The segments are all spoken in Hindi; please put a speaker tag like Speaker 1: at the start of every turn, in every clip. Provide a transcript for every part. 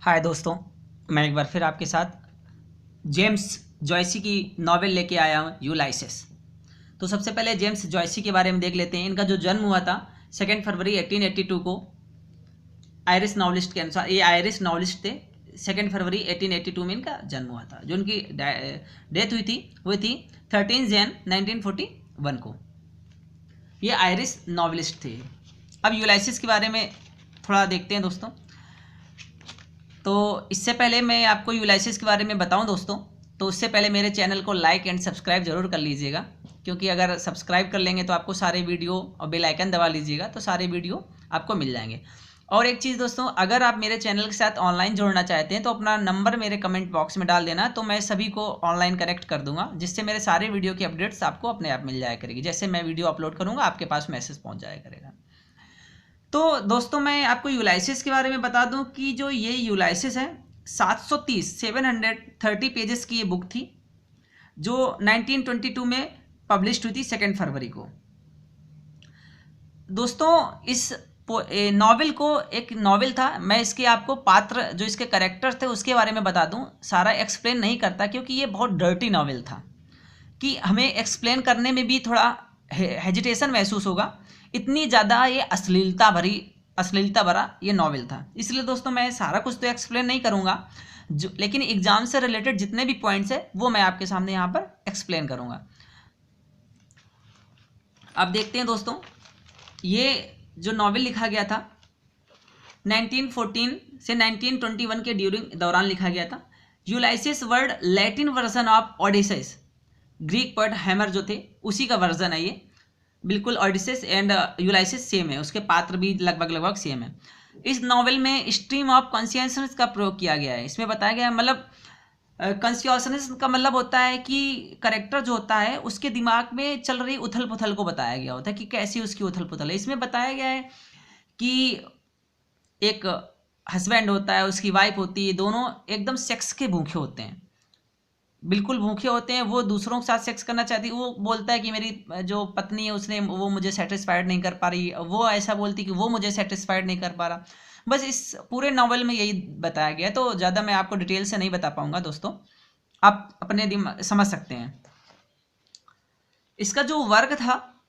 Speaker 1: हाय दोस्तों, मैं एक बार फिर आपके साथ जेम्स जॉयसी की नॉवेल लेके आया हूँ यूलाइसिस। तो सबसे पहले जेम्स जॉयसी के बारे में देख लेते हैं। इनका जो जन्म हुआ था 2 फरवरी 1882 को। आयरिश नॉवलिस्ट के अनुसार ये आयरिश नॉवलिस्ट थे। 2 फरवरी 1882 में इनका जन्म हुआ था। जो उनकी डेथ हुई थी 13 जैन 1941 को। ये आयरिश नॉवलिस्ट थे। अब यूलाइसिस के बारे में थोड़ा देखते हैं दोस्तों। तो इससे पहले मैं आपको यूलाइसिस के बारे में बताऊं दोस्तों, तो उससे पहले मेरे चैनल को लाइक एंड सब्सक्राइब जरूर कर लीजिएगा, क्योंकि अगर सब्सक्राइब कर लेंगे तो आपको सारे वीडियो और बेल आइकन दबा लीजिएगा तो सारे वीडियो आपको मिल जाएंगे। और एक चीज़ दोस्तों, अगर आप मेरे चैनल के साथ ऑनलाइन जुड़ना चाहते हैं तो अपना नंबर मेरे कमेंट बॉक्स में डाल देना, तो मैं सभी को ऑनलाइन कनेक्ट कर दूंगा, जिससे मेरे सारे वीडियो की अपडेट्स आपको अपने आप मिल जाया करेगी। जैसे मैं वीडियो अपलोड करूँगा आपके पास मैसेज पहुँच जाया करेगा। तो दोस्तों, मैं आपको यूलाइसिस के बारे में बता दूं कि जो ये यूलाइसिस है 730 पेजेस की ये बुक थी, जो 1922 में पब्लिश हुई थी 2 फरवरी को। दोस्तों, इस नॉवेल को एक नॉवेल था। मैं इसके आपको पात्र जो इसके कैरेक्टर थे उसके बारे में बता दूं। सारा एक्सप्लेन नहीं करता, क्योंकि ये बहुत डर्टी नॉवेल था कि हमें एक्सप्लेन करने में भी थोड़ा हेजिटेशन महसूस होगा। इतनी ज़्यादा ये अश्लीलता भरा ये नॉवेल था। इसलिए दोस्तों, मैं सारा कुछ तो एक्सप्लेन नहीं करूँगा, लेकिन एग्जाम से रिलेटेड जितने भी पॉइंट्स है वो मैं आपके सामने यहाँ पर एक्सप्लेन करूँगा। अब देखते हैं दोस्तों, ये जो नॉवेल लिखा गया था 1914 से 1921 के दौरान लिखा गया था। Ulysses word Latin version of Odysseus, Greek poet Homer जो थे उसी का वर्जन है ये। बिल्कुल ओडिसेस एंड यूलाइसिस सेम है, उसके पात्र भी लगभग सेम है। इस नॉवेल में स्ट्रीम ऑफ कॉन्शियसनेस का प्रयोग किया गया है। इसमें बताया गया है, मतलब कॉन्शियसनेस का मतलब होता है कि करेक्टर जो होता है उसके दिमाग में चल रही उथल पुथल को बताया गया होता है कि कैसी उसकी उथल पुथल है। इसमें बताया गया है कि एक हस्बैंड होता है, उसकी वाइफ होती है, दोनों एकदम सेक्स के भूखे होते हैं, बिल्कुल भूखे होते हैं। वो दूसरों के साथ सेक्स करना चाहती है। वो बोलता है कि मेरी जो पत्नी है उसने वो मुझे सेटिस्फाइड नहीं कर पा रही, वो ऐसा बोलती कि वो मुझे सेटिस्फाइड नहीं कर पा रहा। बस इस पूरे नॉवल में यही बताया गया है। तो ज़्यादा मैं आपको डिटेल से नहीं बता पाऊंगा दोस्तों, आप अपने दिमाग समझ सकते हैं। इसका जो वर्क था,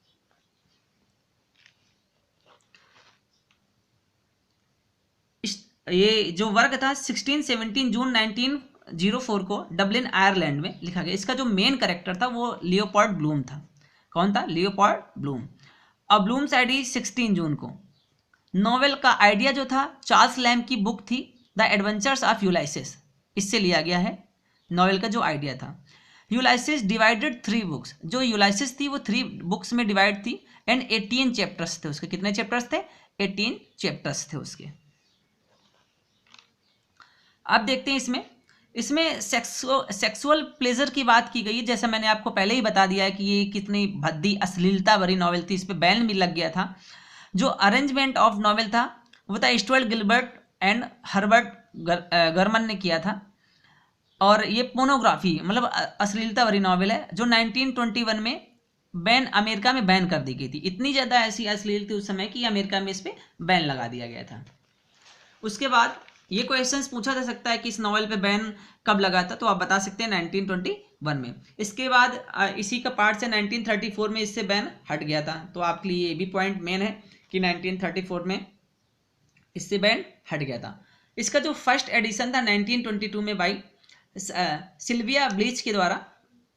Speaker 1: ये जो वर्क था 17 जून 1904 को डबलिन आयरलैंड में लिखा गया। इसका जो मेन कैरेक्टर था वो लियोपोल्ड ब्लूम था। कौन था? Leopold Bloom. और ब्लूम्स आईडी 16 जून को। नॉवेल का आइडिया जो था चार्ल्स लैम्ब की बुक थी द एडवेंचर्स ऑफ यूलाइसिस, इससे लिया गया है नॉवेल का जो आइडिया था। यूलाइसिस डिवाइडेड 3 बुक्स, जो यूलाइसिस थी वो 3 बुक्स में डिवाइड थी एंड 18 चैप्टर्स थे उसके। कितने चैप्टर्स थे? 18 चैप्टर्स थे उसके। अब देखते हैं इसमें सेक्सुअल प्लेजर की बात की गई है। जैसा मैंने आपको पहले ही बता दिया है कि ये कितनी भद्दी अश्लीलता भरी नॉवेल थी, इस पर बैन भी लग गया था। जो अरेंजमेंट ऑफ नॉवेल था वो था स्टुअर्ट गिलबर्ट एंड हर्बर्ट गरमन ने किया था। और ये पोर्नोग्राफी मतलब अश्लीलता भरी नॉवेल है, जो 1921 में अमेरिका में बैन कर दी गई थी। इतनी ज़्यादा ऐसी अश्लील थी उस समय कि अमेरिका में इस पर बैन लगा दिया गया था। उसके बाद ये क्वेश्चंस पूछा जा सकता है कि इस नॉवेल पे बैन कब लगा था, तो आप बता सकते हैं 1921 में। इसके बाद इसी का पार्ट से 1934 में इससे बैन हट गया था। तो आपके लिए ये भी पॉइंट मेन है कि 1934 में इससे बैन हट गया था। इसका जो फर्स्ट एडिशन था 1922 में बाई सिल्विया ब्लीच के द्वारा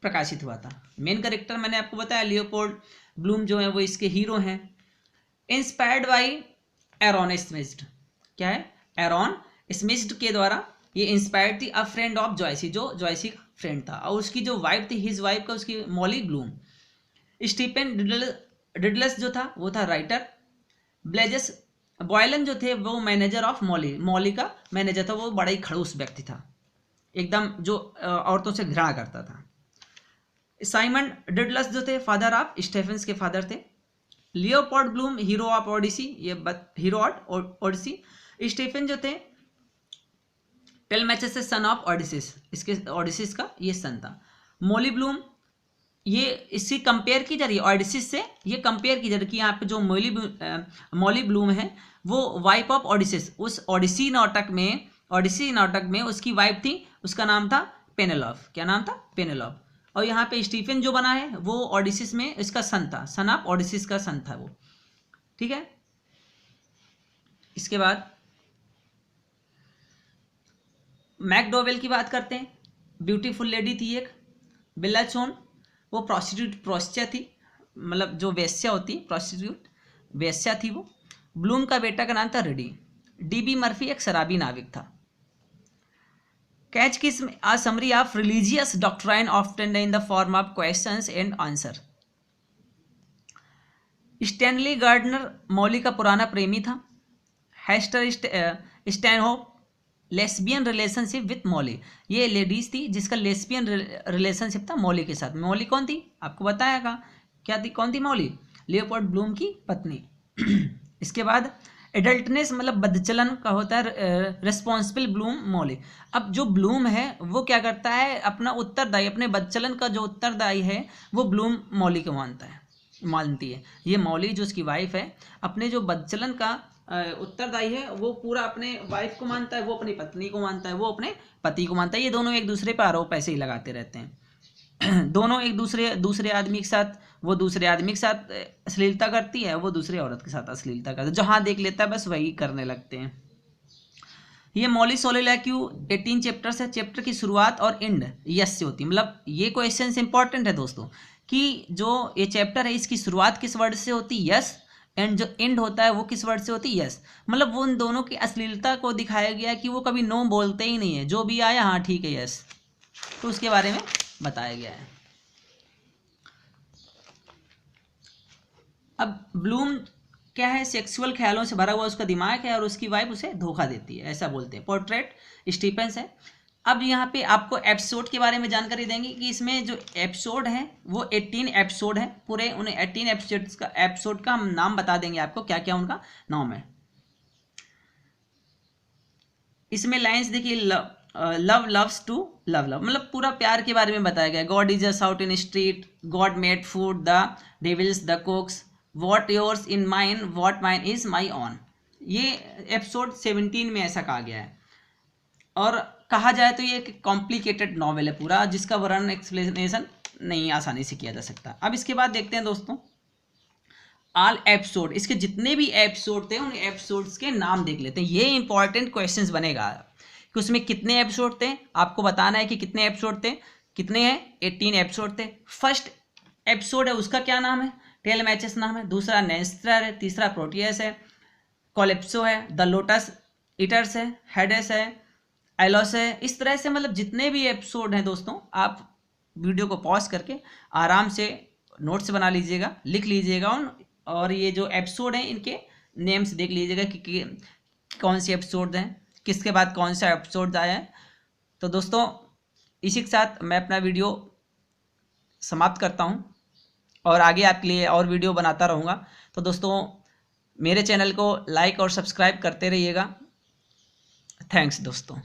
Speaker 1: प्रकाशित हुआ था। मेन कैरेक्टर मैंने आपको बताया लियोपोल्ड ब्लूम जो है वो इसके हीरो हैं। Inspired by Aaron Smith. क्या है? एरोन स्मिथ के द्वारा ये इंस्पायर्ड थी। अ फ्रेंड ऑफ जॉयसी, जो जॉयसी का फ्रेंड था, और उसकी जो वाइफ थी हिज वाइफ का उसकी मॉली ब्लूम। स्टीफन डिडलस जो था वो था राइटर। ब्लेजस बॉयलन जो थे वो मैनेजर ऑफ मॉली का मैनेजर था। वो बड़ा ही खड़ूस व्यक्ति था, एकदम जो औरतों से घृणा करता था। साइमन डिडलस जो थे फादर ऑफ स्टेफेंस के फादर थे। Leopold Bloom hero of Odyssey, ये हीरो ऑफ ओडिसी। स्टीफन जो थे टेलमैचस से सन ऑफ ओडिसिस, इसके ओडिसिस का ये सन था। मॉली ब्लूम ये इसकी कंपेयर की जा रही है ओडिसिस से, ये कंपेयर की जा रही है कि यहाँ पे जो मॉली ब्लूम है वो वाइफ ऑफ ओडिसिस, उस ओडिसी नाटक में ओडिसी नाटक में उसकी वाइफ थी, उसका नाम था पेनेलॉफ। क्या नाम था? पेनेलॉफ। और यहाँ पे स्टीफन जो बना है वो ओडिसिस में इसका सन था, सन ऑफ ओडिसिस का सन था वो। ठीक है, इसके बाद मैकडोवेल की बात करते हैं। ब्यूटीफुल लेडी थी एक, बेलाचोन, वो प्रोस्टिट्यूट थी, मतलब जो वेश्या होती है, प्रोस्टिट्यूट वेश्या थी वो। ब्लूम का बेटा का नाम था रेडी। डीबी मर्फी एक शराबी नाविक था। कैच किस a summary of religious doctrine often in the form of questions and answer. Stanley Gardner Molly का पुराना प्रेमी था। Hester Stanhope lesbian relationship with Molly, ये लेडीज थी जिसका लेस्बियन रिलेशनशिप था मौली के साथ। मौली कौन थी? आपको बताया क्या थी, कौन थी मौली? लियोपोल्ड ब्लूम की पत्नी। इसके बाद एडल्टनेस मतलब बदचलन का होता है रिस्पॉन्सिबल ब्लूम मौली। अब जो ब्लूम है वो क्या करता है, अपना उत्तरदायी, अपने बदचलन का जो उत्तरदायी है वो ब्लूम मौली को मानती है। ये मौली जो उसकी वाइफ है, अपने जो बदचलन का उत्तरदायी है वो पूरा अपने वाइफ को मानता है, वो अपनी पत्नी को मानता है, वो अपने पति को मानता है। ये दोनों एक दूसरे पर आरोप ऐसे ही लगाते रहते हैं। दोनों एक दूसरे आदमी के साथ, वो दूसरे आदमी के साथ अश्लीलता करती है, वो दूसरे औरत के साथ अश्लीलता करता है, जहाँ देख लेता है बस वही करने लगते हैं। ये मौली सोलिलैक्यू 18 चैप्टर्स है। चैप्टर की शुरुआत और एंड यस से होती है, मतलब ये क्वेश्चन इंपॉर्टेंट है दोस्तों कि जो ये चैप्टर है इसकी शुरुआत किस वर्ड से होती है? यस। एंड जो एंड होता है वो किस वर्ड से होती है? यस। मतलब वो उन दोनों की अश्लीलता को दिखाया गया है कि वो कभी नो बोलते ही नहीं है, जो भी आया हाँ ठीक है यस, तो उसके बारे में बताया गया है। अब ब्लूम क्या है, सेक्सुअल ख्यालों से भरा हुआ उसका दिमाग है और उसकी वाइफ उसे धोखा देती है, ऐसा बोलते हैं। पोर्ट्रेट स्टीफेंस है। अब यहाँ पे आपको एपिसोड के बारे में जानकारी देंगे कि इसमें जो एपिसोड है वो 18 एपिसोड है पूरे। उन्हें 18 एपिसोड का हम नाम बता देंगे आपको, क्या क्या उनका नाम है। इसमें लाइंस देखिए, love loves to love love, मतलब पूरा प्यार के बारे में बताया गया। God is just out in street, God made food, the devil's the cooks, what yours in mine, what mine is my own. ये एपिसोड 17 में ऐसा कहा गया है। और कहा जाए तो ये एक कॉम्प्लिकेटेड नॉवेल है पूरा, जिसका वर्णन एक्सप्लेनेशन नहीं आसानी से किया जा सकता। अब इसके बाद देखते हैं दोस्तों ऑल एपिसोड, इसके जितने भी एपिसोड थे उन एपिसोड्स के नाम देख लेते हैं। ये इंपॉर्टेंट क्वेश्चंस बनेगा कि उसमें कितने एपिसोड थे, आपको बताना है कि कितने एपिसोड थे। कितने हैं? 18 एपिसोड थे। फर्स्ट एपिसोड है उसका क्या नाम है? टेल मैचेस नाम है। दूसरा नेस्टर है। तीसरा प्रोटियस है। कोलेप्सो है। द लोटस ईटर्स है। हेडेस है। एलोस है। इस तरह से मतलब जितने भी एपिसोड हैं दोस्तों, आप वीडियो को पॉज करके आराम से नोट्स बना लीजिएगा, लिख लीजिएगा और ये जो एपिसोड हैं इनके नेम्स देख लीजिएगा कि कौन से एपिसोड हैं, किसके बाद कौन सा एपिसोड आया है। तो दोस्तों इसी के साथ मैं अपना वीडियो समाप्त करता हूँ और आगे आपके लिए और वीडियो बनाता रहूँगा। तो दोस्तों मेरे चैनल को लाइक और सब्सक्राइब करते रहिएगा। थैंक्स दोस्तों।